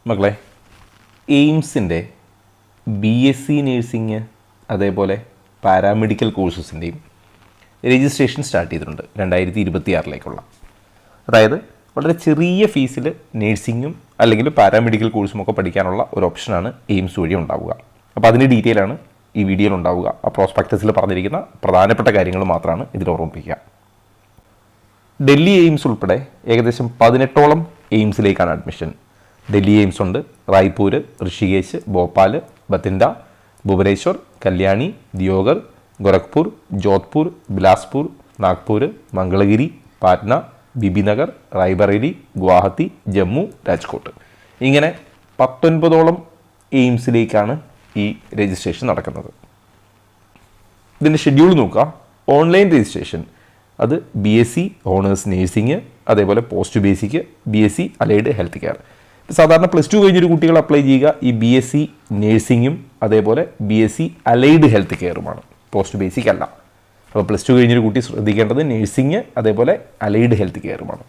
മക്കളെ, എയിംസിൻ്റെ BSc nursing അതേപോലെ paramedical കോഴ്സസിൻ്റെയും registration start ചെയ്തിട്ടുണ്ട് 2026 അതായത് വളരെ ചെറിയ ഫീസിൽ നേഴ്സിങ്ങും അല്ലെങ്കിൽ പാരാമെഡിക്കൽ കോഴ്സും ഒക്കെ പഠിക്കാനുള്ള ഒരു ഓപ്ഷനാണ് എയിംസ് വഴി ഉണ്ടാവുക. അപ്പോൾ അതിൻ്റെ ഡീറ്റെയിൽ ആണ് ഈ വീഡിയോയിൽ ഉണ്ടാവുക. ആ പ്രോസ്പെക്ടസിൽ പറഞ്ഞിരിക്കുന്ന പ്രധാനപ്പെട്ട കാര്യങ്ങൾ മാത്രമാണ് ഇതിൽ ഓർമ്മിപ്പിക്കുക. ഡൽഹി എയിംസ് ഉൾപ്പെടെ ഏകദേശം 18ഓളം എയിംസിലേക്കാണ് അഡ്മിഷൻ. ഡൽഹി എയിംസ് ഉണ്ട്, റായ്പൂർ, ഋഷികേശ്, ഭോപ്പാൽ, ബത്തിൻഡ, ഭുവനേശ്വർ, കല്യാണി, ദിയോഗർ, ഗോരഖ്പൂർ, ജോധ്പൂർ, ബിലാസ്പൂർ, നാഗ്പൂർ, മംഗളഗിരി, പാറ്റ്ന, ബിബിനഗർ, റായ്ബറേലി, ഗുവാഹത്തി, ജമ്മു, രാജ്കോട്ട്. ഇങ്ങനെ 19ഓളം എയിംസിലേക്കാണ് ഈ രജിസ്ട്രേഷൻ നടക്കുന്നത്. ഇതിൻ്റെ ഷെഡ്യൂൾ നോക്കുക. ഓൺലൈൻ രജിസ്ട്രേഷൻ അത് BSc ഓണേഴ്സ് നേഴ്സിംഗ്, അതേപോലെ post basic, BSc allied health care. സാധാരണ +2 കഴിഞ്ഞൊരു കുട്ടികൾ അപ്ലൈ ചെയ്യുക ഈ BSc നേഴ്സിങ്ങും അതേപോലെ BSc അലൈഡ് ഹെൽത്ത് കെയറുമാണ്, പോസ്റ്റ് ബേസിക് അല്ല. അപ്പോൾ +2 കഴിഞ്ഞൊരു കുട്ടി ശ്രദ്ധിക്കേണ്ടത് നേഴ്സിംഗ് അതേപോലെ അലൈഡ് ഹെൽത്ത് കെയറുമാണ്.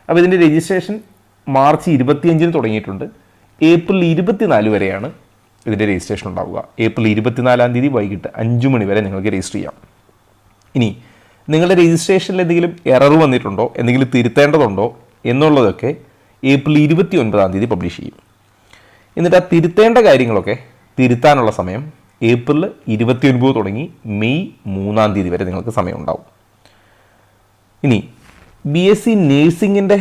അപ്പോൾ ഇതിൻ്റെ രജിസ്ട്രേഷൻ മാർച്ച് 25 തുടങ്ങിയിട്ടുണ്ട്. ഏപ്രിൽ 24 വരെയാണ് ഇതിൻ്റെ രജിസ്ട്രേഷൻ ഉണ്ടാവുക. ഏപ്രിൽ 24 വൈകിട്ട് 5 മണി വരെ നിങ്ങൾക്ക് രജിസ്റ്റർ ചെയ്യാം. ഇനി നിങ്ങളുടെ രജിസ്ട്രേഷനിൽ എന്തെങ്കിലും എറർ വന്നിട്ടുണ്ടോ, എന്തെങ്കിലും തിരുത്തേണ്ടതുണ്ടോ എന്നുള്ളതൊക്കെ ഏപ്രിൽ 29 പബ്ലിഷ് ചെയ്യും. എന്നിട്ട് ആ തിരുത്തേണ്ട കാര്യങ്ങളൊക്കെ തിരുത്താനുള്ള സമയം ഏപ്രിൽ 29 തുടങ്ങി മെയ് 3 വരെ നിങ്ങൾക്ക് സമയം ഉണ്ടാവും. ഇനി BSc നേഴ്സിങ്ങിൻ്റെ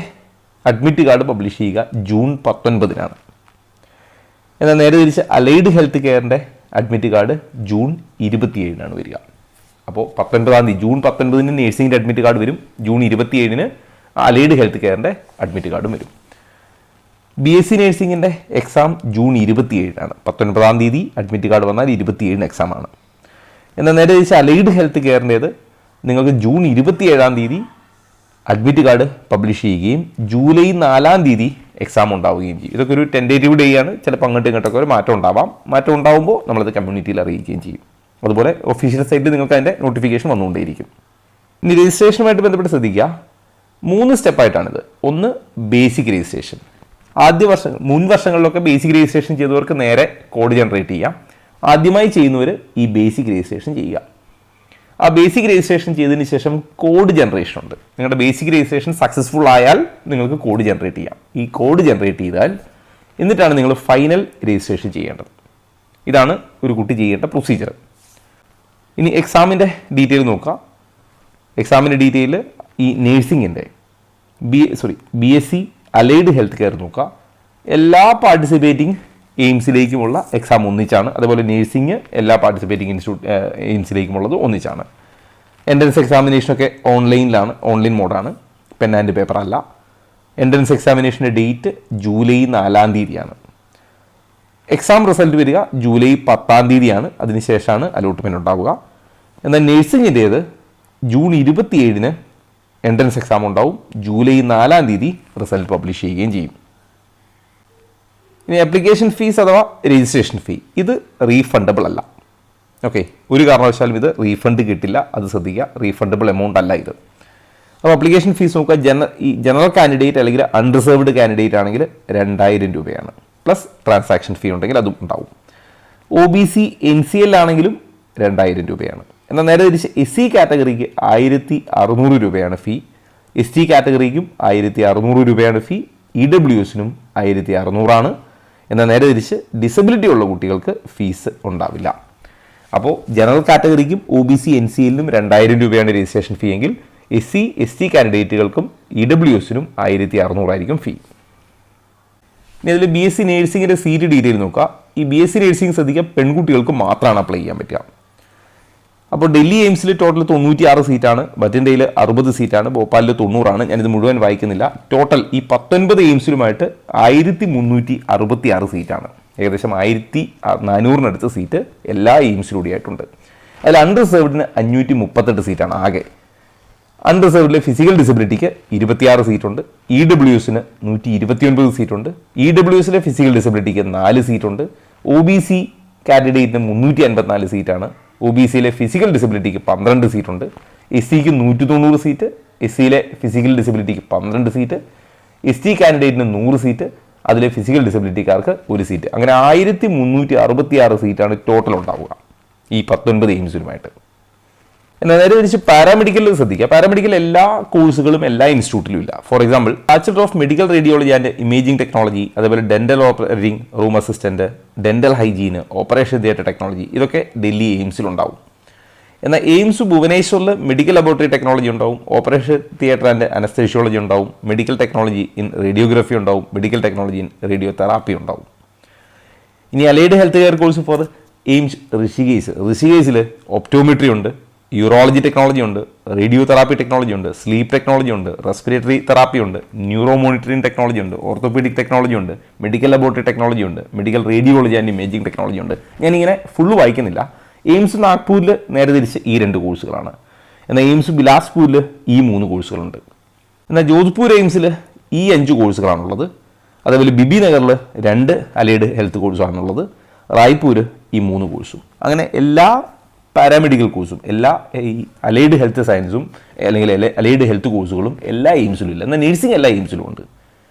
അഡ്മിറ്റ് കാർഡ് പബ്ലിഷ് ചെയ്യുക ജൂൺ 19 എന്നാൽ നേരെ തിരിച്ച് അലൈഡ് ഹെൽത്ത് കെയറിൻ്റെ അഡ്മിറ്റ് കാർഡ് ജൂൺ 27 വരിക. അപ്പോൾ 19 ജൂൺ 19 നേഴ്സിങ്ങിൻ്റെ അഡ്മിറ്റ് കാർഡ് വരും, ജൂൺ 27 അലൈഡ് ഹെൽത്ത് കെയറിൻ്റെ അഡ്മിറ്റ് കാർഡും വരും. BSc നേഴ്സിങ്ങിൻ്റെ എക്സാം ജൂൺ 27 19 അഡ്മിറ്റ് കാർഡ് വന്നാൽ 27 എക്സാമാണ്. എന്നാൽ നേരെ തിരിച്ച് അലൈഡ് ഹെൽത്ത് കെയറിൻ്റേത് നിങ്ങൾക്ക് ജൂൺ 27 അഡ്മിറ്റ് കാർഡ് പബ്ലിഷ് ചെയ്യുകയും ജൂലൈ 4 എക്സാം ഉണ്ടാവുകയും ചെയ്യും. ഇതൊക്കെ ഒരു ടെൻറ്റേറ്റീവ് ഡേ ആണ്. ചിലപ്പോൾ അങ്ങോട്ടും ഇങ്ങോട്ടൊക്കെ ഒരു മാറ്റം ഉണ്ടാവാം. മാറ്റം ഉണ്ടാകുമ്പോൾ നമ്മളത് കമ്മ്യൂണിറ്റിയിൽ അറിയിക്കുകയും ചെയ്യും. അതുപോലെ ഒഫീഷ്യൽ സൈറ്റിൽ നിങ്ങൾക്ക് അതിൻ്റെ നോട്ടിഫിക്കേഷൻ വന്നുകൊണ്ടേയിരിക്കും. ഇനി രജിസ്ട്രേഷനുമായിട്ട് ബന്ധപ്പെട്ട് ശ്രദ്ധിക്കുക, 3 സ്റ്റെപ്പായിട്ടാണിത്. ഒന്ന് ബേസിക് രജിസ്ട്രേഷൻ. മുൻ വർഷങ്ങളിലൊക്കെ ബേസിക് രജിസ്ട്രേഷൻ ചെയ്തവർക്ക് നേരെ കോഡ് ജനറേറ്റ് ചെയ്യാം. ആദ്യമായി ചെയ്യുന്നവർ ഈ ബേസിക് രജിസ്ട്രേഷൻ ചെയ്യുക. ആ ബേസിക് രജിസ്ട്രേഷൻ ചെയ്തതിന് ശേഷം കോഡ് ജനറേഷൻ ഉണ്ട്. നിങ്ങളുടെ ബേസിക് രജിസ്ട്രേഷൻ സക്സസ്ഫുൾ ആയാൽ നിങ്ങൾക്ക് കോഡ് ജനറേറ്റ് ചെയ്യാം. ഈ കോഡ് ജനറേറ്റ് ചെയ്താൽ എന്നിട്ടാണ് നിങ്ങൾ ഫൈനൽ രജിസ്ട്രേഷൻ ചെയ്യേണ്ടത്. ഇതാണ് ഒരു കുട്ടി ചെയ്യേണ്ട പ്രൊസീജിയർ. ഇനി എക്സാമിൻ്റെ ഡീറ്റെയിൽ നോക്കുക. എക്സാമിൻ്റെ ഡീറ്റെയിൽ ഈ നേഴ്സിങ്ങിൻ്റെ BSc അലൈഡ് ഹെൽത്ത് കെയർ നോക്കുക. എല്ലാ പാർട്ടിസിപ്പേറ്റിംഗ് എയിംസിലേക്കുമുള്ള എക്സാം ഒന്നിച്ചാണ്. അതേപോലെ നേഴ്സിംഗ് എല്ലാ പാർട്ടിസിപ്പേറ്റിംഗ് എയിംസിലേക്കുമുള്ളത് ഒന്നിച്ചാണ്. എൻട്രൻസ് എക്സാമിനേഷനൊക്കെ ഓൺലൈനിലാണ്, ഓൺലൈൻ മോഡാണ്, പെൻ ആൻഡ് പേപ്പർ അല്ല. എൻട്രൻസ് എക്സാമിനേഷൻ്റെ ഡേറ്റ് ജൂലൈ 4 എക്സാം റിസൾട്ട് വരിക ജൂലൈ 10 അതിനുശേഷമാണ് അലോട്ട്മെൻറ്റ് ഉണ്ടാവുക. എന്നാൽ നേഴ്സിങ്ങിൻ്റേത് ജൂൺ 27 എൻട്രൻസ് എക്സാം ഉണ്ടാവും, ജൂലൈ 4 റിസൾട്ട് പബ്ലിഷ് ചെയ്യുകയും ചെയ്യും. ഇനി ആപ്ലിക്കേഷൻ ഫീസ് അഥവാ രജിസ്ട്രേഷൻ ഫീ ഇത് റീഫണ്ടബിൾ അല്ല. ഓക്കെ, ഒരു കാരണവശാലും ഇത് റീഫണ്ട് കിട്ടില്ല, അത് ശ്രദ്ധിക്കുക. റീഫണ്ടബിൾ എമൗണ്ട് അല്ല ഇത്. അപ്പോൾ ആപ്ലിക്കേഷൻ ഫീസ് നോക്കുക. ജനറൽ കാൻഡിഡേറ്റ് അല്ലെങ്കിൽ അൺറിസർവ്ഡ് കാൻഡിഡേറ്റ് ആണെങ്കിൽ 2000 രൂപയാണ്. പ്ലസ് ട്രാൻസാക്ഷൻ ഫീ ഉണ്ടെങ്കിൽ അതും ഉണ്ടാവും. OBC NCL ആണെങ്കിലും 2000 രൂപയാണ്. എന്നാൽ നേരെ തിരിച്ച് SC കാറ്റഗറിക്ക് 1600 രൂപയാണ് ഫീ. ST കാറ്റഗറിക്കും 1600 രൂപയാണ് ഫീ. EWSനും 1600 എന്നാൽ നേരെ തിരിച്ച് ഡിസബിലിറ്റി ഉള്ള കുട്ടികൾക്ക് ഫീസ് ഉണ്ടാവില്ല. അപ്പോൾ ജനറൽ കാറ്റഗറിക്കും OBC NCLനും 2000 രൂപയാണ് രജിസ്ട്രേഷൻ ഫീ എങ്കിൽ SC ST കാൻഡിഡേറ്റുകൾക്കും EWSനും 1600 ഫീ. ഇനി അതിൽ BSc നേഴ്സിങ്ങിൻ്റെ സീറ്റ് ഡീറ്റെയിൽ നോക്കുക. ഈ BSc നേഴ്സിംഗ് ശ്രദ്ധിക്കുക, പെൺകുട്ടികൾക്ക് മാത്രമാണ് അപ്ലൈ ചെയ്യാൻ പറ്റുക. അപ്പോൾ ഡൽഹി എയിംസിൽ ടോട്ടൽ 96 സീറ്റാണ്, ബറ്റിൻഡയിൽ 60 സീറ്റാണ്, ഭോപ്പാലിൽ 90. ഞാനിത് മുഴുവൻ വായിക്കുന്നില്ല. ടോട്ടൽ ഈ 19 എയിംസിലുമായിട്ട് 1366 സീറ്റാണ്. ഏകദേശം 1400 സീറ്റ് എല്ലാ എയിംസിലൂടെയായിട്ടുണ്ട്. അതിൽ അൺറിസർവ്ഡിന് 538 സീറ്റാണ് ആകെ. അൺറിസർവ്ഡിലെ ഫിസിക്കൽ ഡിസബിലിറ്റിക്ക് 26 സീറ്റുണ്ട്. EWSന് 129 സീറ്റുണ്ട്. EWSലെ ഫിസിക്കൽ ഡിസബിലിറ്റിക്ക് 4 സീറ്റുണ്ട്. OBC കാൻഡിഡേറ്റിന് 354 സീറ്റാണ്. OBCയിലെ ഫിസിക്കൽ ഡിസബിലിറ്റിക്ക് 12 സീറ്റുണ്ട്. SCക്ക് 190 സീറ്റ്, SCയിലെ ഫിസിക്കൽ ഡിസബിലിറ്റിക്ക് 12 സീറ്റ്, ST കാൻഡിഡേറ്റിന് 100 സീറ്റ്, അതിലെ ഫിസിക്കൽ ഡിസബിലിറ്റിക്കാർക്ക് ഒരു സീറ്റ്. അങ്ങനെ 1366 സീറ്റാണ് ടോട്ടൽ ഉണ്ടാവുക ഈ 19 എയിംസിലുമായിട്ട്. എന്നാൽ നേരെ തിരിച്ച് പാരാമെഡിക്കലിൽ ശ്രദ്ധിക്കുക. പാരാമെഡിക്കൽ എല്ലാ കോഴ്സുകളും എല്ലാ ഇൻസ്റ്റിറ്റ്യൂട്ടിലും ഇല്ല. For example bachelor of medical radiology and imaging technology, അതേപോലെ dental operating room assistant, dental hygiene, operation theatre technology, ഇതൊക്കെ ഡൽഹി എയിംസിലുണ്ടാവും. എന്നാൽ എയിംസ് ഭുവനേശ്വറിൽ മെഡിക്കൽ ലബോറട്ടറി ടെക്നോളജി ഉണ്ടാവും, ഓപ്പറേഷൻ തിയേറ്റർ ആൻഡ് അനസ്തേഷ്യോളജി ഉണ്ടാവും, മെഡിക്കൽ ടെക്നോളജി ഇൻ റേഡിയോഗ്രഫി ഉണ്ടാവും, medical technology in radio therapy ഉണ്ടാവും. ഇനി allied health care course for AIIMS ഋഷികേശിൽ ഒപ്റ്റോമെട്രി ഉണ്ട്, യൂറോളജി ടെക്നോളജി ഉണ്ട്, റേഡിയോ തെറാപ്പി ടെക്നോളജി ഉണ്ട്, സ്ലീപ്പ് ടെക്നോളജി ഉണ്ട്, റെസ്പിറേറ്ററി തെറാപ്പി ഉണ്ട്, ന്യൂറോ മോണിറ്ററിംഗ് ടെക്നോളജി ഉണ്ട്, ഓർത്തോപീഡിക് ടെക്നോളജി ഉണ്ട്, മെഡിക്കൽ ലബോറട്ടറി ടെക്നോളജി ഉണ്ട്, medical radiology and imaging technology ഉണ്ട്. ഞാനിങ്ങനെ ഫുള്ള് വായിക്കുന്നില്ല. എയിംസ് നാഗ്പൂരിൽ നേരെ തിരിച്ച് ഈ 2 കോഴ്സുകളാണ്. എന്നാൽ എയിംസ് ബിലാസ്പൂരിൽ ഈ 3 കോഴ്സുകളുണ്ട്. എന്നാൽ ജോധ്പൂർ എയിംസിൽ ഈ 5 കോഴ്സുകളാണുള്ളത്. അതേപോലെ ബിബി നഗറിൽ 2 അലൈഡ് ഹെൽത്ത് കോഴ്സാണുള്ളത്. റായ്പൂർ ഈ 3 കോഴ്സും. അങ്ങനെ എല്ലാ പാരാമെഡിക്കൽ കോഴ്സും എല്ലാ ഈ അലൈഡ് ഹെൽത്ത് സയൻസും അല്ലെങ്കിൽ അലൈഡ് ഹെൽത്ത് കോഴ്സുകളും എല്ലാ എയിംസിലും ഇല്ല. എന്നാൽ നഴ്സിംഗ് എല്ലാ എയിംസിലും ഉണ്ട്.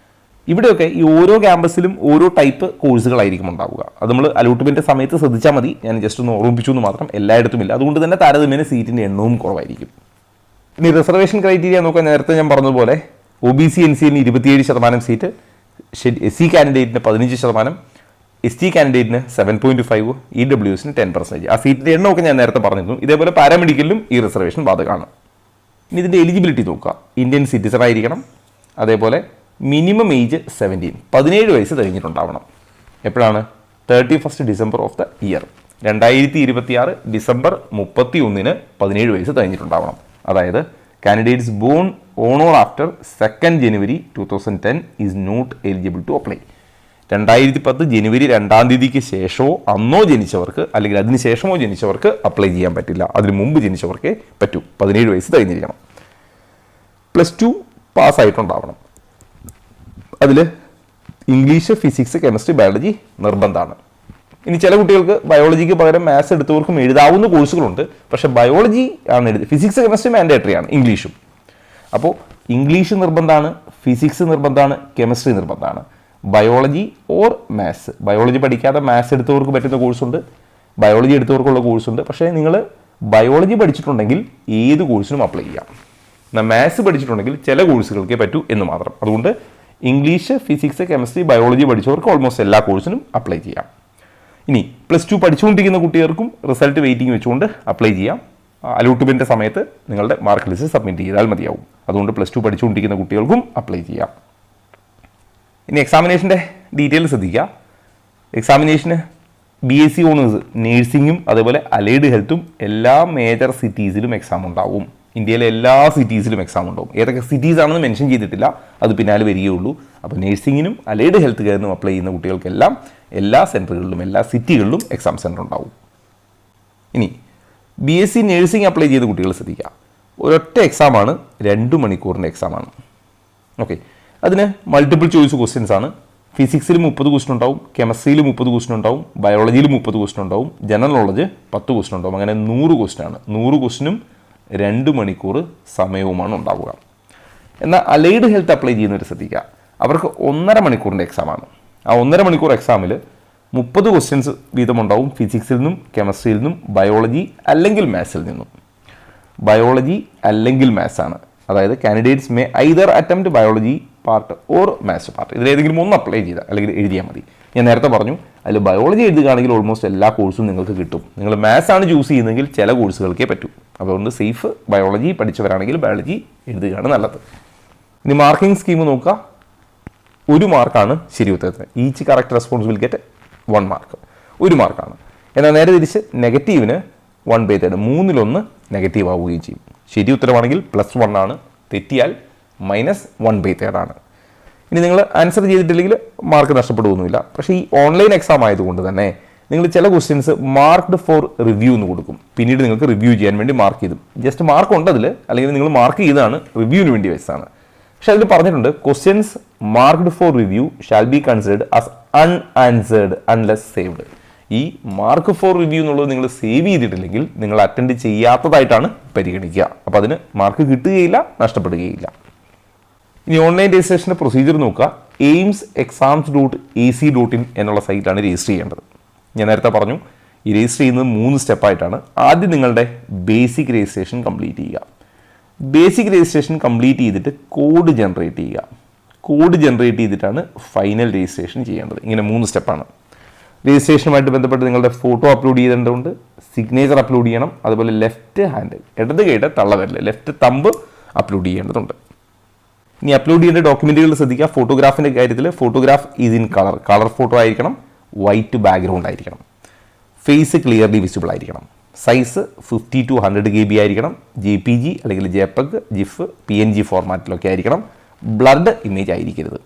ഇവിടെയൊക്കെ ഈ ഓരോ ക്യാമ്പസിലും ഓരോ ടൈപ്പ് കോഴ്സുകളായിരിക്കും ഉണ്ടാവുക. അത് നമ്മൾ അലോട്ട്മെൻറ്റ് സമയത്ത് ശ്രദ്ധിച്ചാൽ മതി. ഞാൻ ജസ്റ്റ് ഒന്ന് ഓർമ്മിപ്പിച്ചു എന്ന് മാത്രം. എല്ലായിടത്തും ഇല്ല. അതുകൊണ്ട് തന്നെ താരതമ്യേന സീറ്റിൻ്റെ എണ്ണവും കുറവായിരിക്കും. ഇനി റിസർവേഷൻ ക്രൈറ്റീരിയ നോക്കാൻ നേരത്തെ ഞാൻ പറഞ്ഞതുപോലെ OBC NCന് 27% സീറ്റ്, SC കാൻഡിഡേറ്റിന് 15%, ST കാൻഡിഡേറ്റിന് 7.5, EWSന് 10%. ആ സീറ്റിൻ്റെ എണ്ണമൊക്കെ ഞാൻ നേരത്തെ പറഞ്ഞിരുന്നു. ഇതേപോലെ പാരാമെഡിക്കലിലും ഈ റിസർവേഷൻ ബാധകമാണ്. ഇനി ഇതിൻ്റെ എലിജിബിലിറ്റി നോക്കുക. ഇന്ത്യൻ സിറ്റിസൺ ആയിരിക്കണം. അതേപോലെ മിനിമം ഏജ് 17 വയസ്സ് കഴിഞ്ഞിട്ടുണ്ടാവണം. എപ്പോഴാണ്? 31 December of the year 2026 December 31 17 വയസ്സ് കഴിഞ്ഞിട്ടുണ്ടാവണം. അതായത് candidates born on or after 2 January 2010 is not eligible to apply. 2010 ജനുവരി 2 ശേഷമോ അന്നോ ജനിച്ചവർക്ക് അല്ലെങ്കിൽ അതിന് ശേഷമോ ജനിച്ചവർക്ക് അപ്ലൈ ചെയ്യാൻ പറ്റില്ല. അതിന് മുമ്പ് ജനിച്ചവർക്കേ പറ്റൂ. 17 വയസ്സ് കഴിഞ്ഞിരിക്കണം. +2 പാസ്സായിട്ടുണ്ടാവണം. അതിൽ ഇംഗ്ലീഷ്, ഫിസിക്സ്, കെമിസ്ട്രി, ബയോളജി നിർബന്ധമാണ്. ഇനി ചില കുട്ടികൾക്ക് ബയോളജിക്ക് പകരം മാത്സ് എടുത്തവർക്കും എഴുതാവുന്ന കോഴ്സുകളുണ്ട്. പക്ഷേ ബയോളജി ആണ് ഫിസിക്സ്, കെമിസ്ട്രി മാൻഡേറ്ററി ആണ്, ഇംഗ്ലീഷും. അപ്പോൾ ഇംഗ്ലീഷ് നിർബന്ധമാണ്, ഫിസിക്സ് നിർബന്ധമാണ്, കെമിസ്ട്രി നിർബന്ധമാണ്. ബയോളജി ഓർ മാത്സ്, ബയോളജി പഠിക്കാതെ മാത്സ് എടുത്തവർക്ക് പറ്റുന്ന കോഴ്സുണ്ട്, ബയോളജി എടുത്തവർക്കുള്ള കോഴ്സുണ്ട്. പക്ഷേ നിങ്ങൾ ബയോളജി പഠിച്ചിട്ടുണ്ടെങ്കിൽ ഏത് കോഴ്സിനും അപ്ലൈ ചെയ്യാം. എന്നാൽ മാത്സ് പഠിച്ചിട്ടുണ്ടെങ്കിൽ ചില കോഴ്സുകൾക്കേ പറ്റൂ എന്ന് മാത്രം. അതുകൊണ്ട് ഇംഗ്ലീഷ്, ഫിസിക്സ്, കെമിസ്ട്രി, ബയോളജി പഠിച്ചവർക്ക് ഓൾമോസ്റ്റ് എല്ലാ കോഴ്സിനും അപ്ലൈ ചെയ്യാം. ഇനി +2 പഠിച്ചുകൊണ്ടിരിക്കുന്ന കുട്ടികൾക്കും റിസൾട്ട് വെയിറ്റിംഗ് വെച്ചുകൊണ്ട് അപ്ലൈ ചെയ്യാം. അലോട്ട്മെൻറ്റ് സമയത്ത് നിങ്ങളുടെ മാർക്ക് ലിസ്റ്റ് സബ്മിറ്റ് ചെയ്താൽ മതിയാവും. അതുകൊണ്ട് +2 പഠിച്ചുകൊണ്ടിരിക്കുന്ന കുട്ടികൾക്കും അപ്ലൈ ചെയ്യാം. ഇനി എക്സാമിനേഷൻ്റെ ഡീറ്റെയിൽ ശ്രദ്ധിക്കുക. എക്സാമിനേഷന് BSc ഓണേഴ്സ് നേഴ്സിംഗും അതേപോലെ അലൈഡ് ഹെൽത്തും എല്ലാ മേജർ സിറ്റീസിലും എക്സാം ഉണ്ടാവും. ഇന്ത്യയിലെ എല്ലാ സിറ്റീസിലും എക്സാം ഉണ്ടാവും. ഏതൊക്കെ സിറ്റീസ് ആണെന്ന് മെൻഷൻ ചെയ്തിട്ടില്ല, അത് പിന്നാലെ വരികയുള്ളൂ. അപ്പോൾ നേഴ്സിങ്ങിനും അലൈഡ് ഹെൽത്ത് കെയറിനും അപ്ലൈ ചെയ്യുന്ന കുട്ടികൾക്കെല്ലാം എല്ലാ സെൻറ്ററുകളിലും എല്ലാ സിറ്റികളിലും എക്സാം സെൻറ്റർ ഉണ്ടാവും. ഇനി BSc നേഴ്സിംഗ് അപ്ലൈ ചെയ്ത കുട്ടികൾ ശ്രദ്ധിക്കുക. ഒരൊറ്റ എക്സാമാണ്, 2 മണിക്കൂറിൻ്റെ എക്സാമാണ്. ഓക്കെ, അതിന് മൾട്ടിപ്പിൾ ചോയ്സ് ക്വസ്റ്റ്യൻസ് ആണ്. ഫിസിക്സിൽ 30 ക്വസ്റ്റ്യൻ ഉണ്ടാവും, കെമിസ്ട്രിയിൽ 30 ക്വസ്റ്റ്യൻ ഉണ്ടാവും, ബയോളജിയിൽ 30 ക്വസ്റ്റ്യൻ ഉണ്ടാവും, ജനറൽ നോളജ് 10 ക്വസ്റ്റ്യൻ ഉണ്ടാവും. അങ്ങനെ 100 ക്വസ്റ്റ്യൻ ആണ്. 100 ക്വസ്റ്റ്യനും 2 മണിക്കൂർ സമയവുമാണ് ഉണ്ടാവുക. എന്നാൽ അലൈഡ് ഹെൽത്ത് അപ്ലൈ ചെയ്യുന്നവർ ശ്രദ്ധിക്കുക. അവർക്ക് 1.5 മണിക്കൂറിൻ്റെ എക്സാമാണ്. ആ 1.5 മണിക്കൂർ എക്സാമിൽ 30 ക്വസ്റ്റ്യൻസ് വീതമുണ്ടാവും. ഫിസിക്സിൽ നിന്നും കെമിസ്ട്രിയിൽ നിന്നും ബയോളജി അല്ലെങ്കിൽ മാത്സിൽ നിന്നും. ബയോളജി അല്ലെങ്കിൽ മാത്സ് ആണ്. അതായത് candidates may either attempt biology part or maths part. ഇതിലേതെങ്കിലും ഒന്ന് അപ്ലൈ ചെയ്താൽ അല്ലെങ്കിൽ എഴുതിയാൽ മതി. ഞാൻ നേരത്തെ പറഞ്ഞു, അതിൽ ബയോളജി എഴുതുകയാണെങ്കിൽ ഓൾമോസ്റ്റ് എല്ലാ കോഴ്സും നിങ്ങൾക്ക് കിട്ടും. നിങ്ങൾ മാത്സ് ആണ് ചൂസ് ചെയ്യുന്നതെങ്കിൽ ചില കോഴ്സുകൾക്കേ പറ്റൂ. അതുകൊണ്ട് സേഫ് ബയോളജി പഠിച്ചവരാണെങ്കിൽ ബയോളജി എഴുതുകയാണ് നല്ലത്. ഇനി മാർക്കിംഗ് സ്കീം നോക്കുക. 1 മാർക്കാണ് ശരി ഉത്തരത്തിന്. Each correct response will get 1 mark. 1 മാർക്കാണ്. എന്നാൽ നേരെ തിരിച്ച് നെഗറ്റീവിന് 1/3, 3/1 നെഗറ്റീവ് ആവുകയും ചെയ്യും. ശരി ഉത്തരമാണെങ്കിൽ +1 ആണ്, തെറ്റിയാൽ -1/3 ആണ്. ഇനി നിങ്ങൾ ആൻസർ ചെയ്തിട്ടില്ലെങ്കിൽ മാർക്ക് നഷ്ടപ്പെടുകയൊന്നുമില്ല. പക്ഷേ ഈ ഓൺലൈൻ എക്സാം ആയതുകൊണ്ട് തന്നെ നിങ്ങൾ ചില ക്വസ്റ്റ്യൻസ് മാർക്ക്ഡ് ഫോർ റിവ്യൂ എന്ന് കൊടുക്കും. പിന്നീട് നിങ്ങൾക്ക് റിവ്യൂ ചെയ്യാൻ വേണ്ടി മാർക്ക് ചെയ്തു. ജസ്റ്റ് മാർക്ക് ഉണ്ട് അതിൽ, അല്ലെങ്കിൽ നിങ്ങൾ മാർക്ക് ചെയ്താണ് റിവ്യൂവിന് വേണ്ടി വെച്ചതാണ്. പക്ഷെ അതിൽ പറഞ്ഞിട്ടുണ്ട്, questions marked four review shall be considered as unanswered unless saved. ഈ മാർക്ക് ഫോർ റിവ്യൂ എന്നുള്ളത് നിങ്ങൾ സേവ് ചെയ്തിട്ടില്ലെങ്കിൽ നിങ്ങൾ അറ്റൻഡ് ചെയ്യാത്തതായിട്ടാണ് പരിഗണിക്കുക. അപ്പോൾ അതിന് മാർക്ക് കിട്ടുകയില്ല, നഷ്ടപ്പെടുകയില്ല. ഇനി ഓൺലൈൻ രജിസ്ട്രേഷൻ്റെ പ്രൊസീജിയർ നോക്കുക. aimsexams.ac.in എന്നുള്ള സൈറ്റിലാണ് രജിസ്റ്റർ ചെയ്യേണ്ടത്. ഞാൻ നേരത്തെ പറഞ്ഞു ഈ രജിസ്റ്റർ ചെയ്യുന്നത് 3 സ്റ്റെപ്പായിട്ടാണ്. ആദ്യം നിങ്ങളുടെ ബേസിക് രജിസ്ട്രേഷൻ കംപ്ലീറ്റ് ചെയ്യുക. ബേസിക് രജിസ്ട്രേഷൻ കംപ്ലീറ്റ് ചെയ്തിട്ട് കോഡ് ജനറേറ്റ് ചെയ്യുക. കോഡ് ജനറേറ്റ് ചെയ്തിട്ടാണ് ഫൈനൽ രജിസ്ട്രേഷൻ ചെയ്യേണ്ടത്. ഇങ്ങനെ 3 സ്റ്റെപ്പാണ്. രജിസ്ട്രേഷനുമായിട്ട് ബന്ധപ്പെട്ട് നിങ്ങളുടെ ഫോട്ടോ അപ്ലോഡ് ചെയ്തിട്ടുണ്ട്, സിഗ്നേച്ചർ അപ്ലോഡ് ചെയ്യണം, അതുപോലെ ലെഫ്റ്റ് ഹാൻഡ് ഇടത് കൈയുടെ തള്ളവിരൽ ലെഫ്റ്റ് തമ്പ് അപ്ലോഡ് ചെയ്യേണ്ടതുണ്ട്. ഇനി അപ്ലോഡ് ചെയ്യേണ്ട ഡോക്യുമെൻറ്റുകൾ ശ്രദ്ധിക്കുക. ഫോട്ടോഗ്രാഫിൻ്റെ കാര്യത്തിൽ photograph is in colour photo ആയിരിക്കണം, വൈറ്റ് ബാക്ക്ഗ്രൗണ്ട് ആയിരിക്കണം, ഫേസ് ക്ലിയർലി വിസിബിൾ ആയിരിക്കണം, സൈസ് 50 to 100 KB ആയിരിക്കണം, JPG അല്ലെങ്കിൽ JPEG, GIF, PNG ഫോർമാറ്റിലൊക്കെ ആയിരിക്കണം, ബ്ലർഡ് ഇമേജ് ആയിരിക്കരുത്.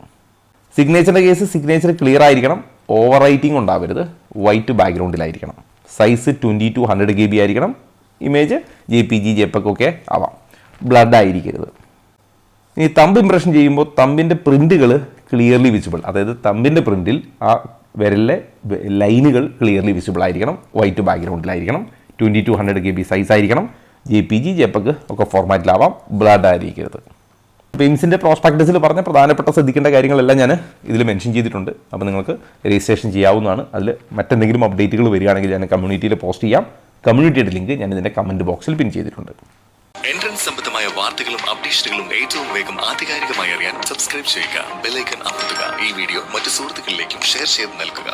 സിഗ്നേച്ചറിൻ്റെ കേസ് സിഗ്നേച്ചർ ക്ലിയർ ആയിരിക്കണം, ഓവർ റൈറ്റിംഗ് ഉണ്ടാവരുത്, വൈറ്റ് ബാക്ക്ഗ്രൗണ്ടിലായിരിക്കണം, സൈസ് 20 to 100 KB ആയിരിക്കണം, ഇമേജ് JPG, JPEG ഒക്കെ ആവാം, ബ്ലഡ് ആയിരിക്കരുത്. ഇനി തമ്പ് ഇംപ്രഷൻ ചെയ്യുമ്പോൾ തമ്പിൻ്റെ പ്രിൻറ്റുകൾ ക്ലിയർലി വിസിബിൾ, അതായത് തമ്പിൻ്റെ പ്രിൻറ്റിൽ ആ വിരലിലെ ലൈനുകൾ ക്ലിയർലി വിസിബിൾ ആയിരിക്കണം, വൈറ്റ് ബാക്ക്ഗ്രൗണ്ടിലായിരിക്കണം, 20 to 100 KB സൈസ് ആയിരിക്കണം, JPG, JPEG ഒക്കെ ഫോർമാറ്റിലാവാം, ബ്ലഡ് ആയിരിക്കരുത്. എയിംസിൻ്റെ പ്രോസ്പെക്ടസിൽ പറഞ്ഞ പ്രധാനപ്പെട്ട ശ്രദ്ധിക്കേണ്ട കാര്യങ്ങളെല്ലാം ഞാൻ ഇതിൽ മെൻഷൻ ചെയ്തിട്ടുണ്ട്. അപ്പോൾ നിങ്ങൾക്ക് രജിസ്ട്രേഷൻ ചെയ്യാവുന്നതാണ്. അതിൽ മറ്റെന്തെങ്കിലും അപ്ഡേറ്റുകൾ വരികയാണെങ്കിൽ ഞാൻ കമ്മ്യൂണിറ്റിയിൽ പോസ്റ്റ് ചെയ്യാം. കമ്മ്യൂണിറ്റിയുടെ ലിങ്ക് ഞാൻ ഇതിൻ്റെ കമൻറ്റ് ബോക്സിൽ പിൻ ചെയ്തിട്ടുണ്ട്. എൻട്രൻസ് സംബന്ധമായ വാർത്തകളും അപ്ഡേഷനുകളും ഏറ്റവും വേഗം ആധികാരികമായി അറിയാൻ സബ്സ്ക്രൈബ് ചെയ്യുക, ബെൽ ഐക്കൺ അമർത്തുക. ഈ വീഡിയോ മറ്റു സുഹൃത്തുക്കളിലേക്കും ഷെയർ ചെയ്ത് നൽകുക.